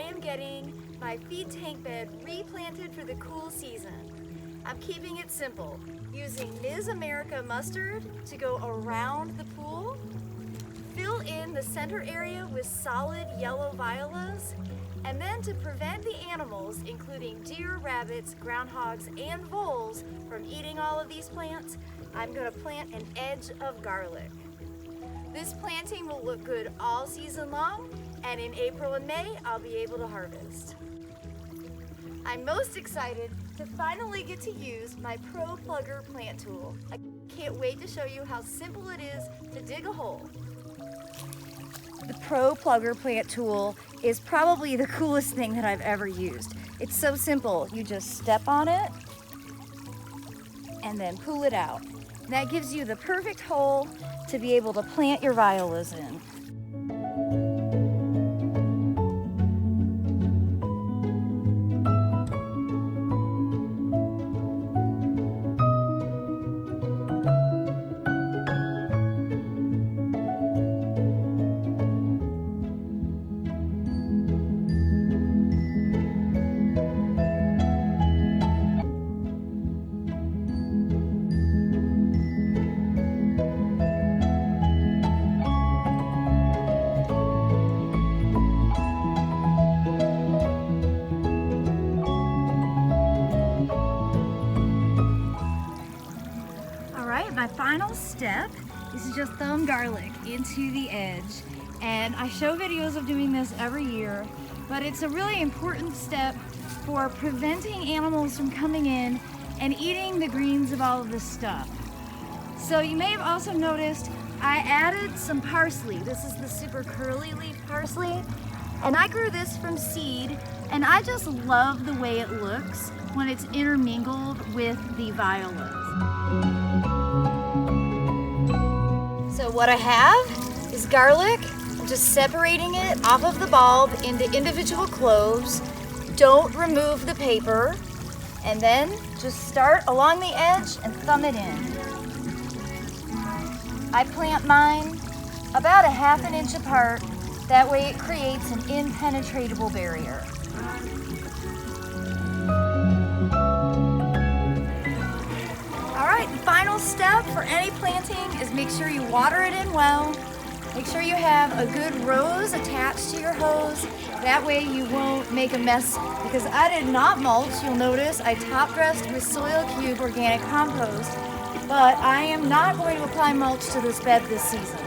am getting my feed tank bed replanted for the cool season. I'm keeping it simple, using Ms. America mustard to go around the pool, fill in the center area with solid yellow violas, and then to prevent the animals, including deer, rabbits, groundhogs, and voles, from eating all of these plants, I'm going to plant an edge of garlic. This planting will look good all season long, and in April and May, I'll be able to harvest. I'm most excited to finally get to use my Pro Plugger plant tool. I can't wait to show you how simple it is to dig a hole. The Pro Plugger plant tool is probably the coolest thing that I've ever used. It's so simple. You just step on it and then pull it out. And that gives you the perfect hole to be able to plant your violas in. My final step is to just thumb garlic into the edge, and I show videos of doing this every year, but it's a really important step for preventing animals from coming in and eating the greens of all of this stuff. So you may have also noticed I added some parsley. This is the super curly leaf parsley, and I grew this from seed, and I just love the way it looks when it's intermingled with the violas. So what I have is garlic. I'm just separating it off of the bulb into individual cloves. Don't remove the paper. And then just start along the edge and thumb it in. I plant mine about 1/2 inch apart. That way it creates an impenetrable barrier. The final step for any planting is make sure you water it in well. Make sure you have a good rose attached to your hose. That way you won't make a mess, because I did not mulch. You'll notice I top dressed with Soil Cube organic compost, but I am not going to apply mulch to this bed this season.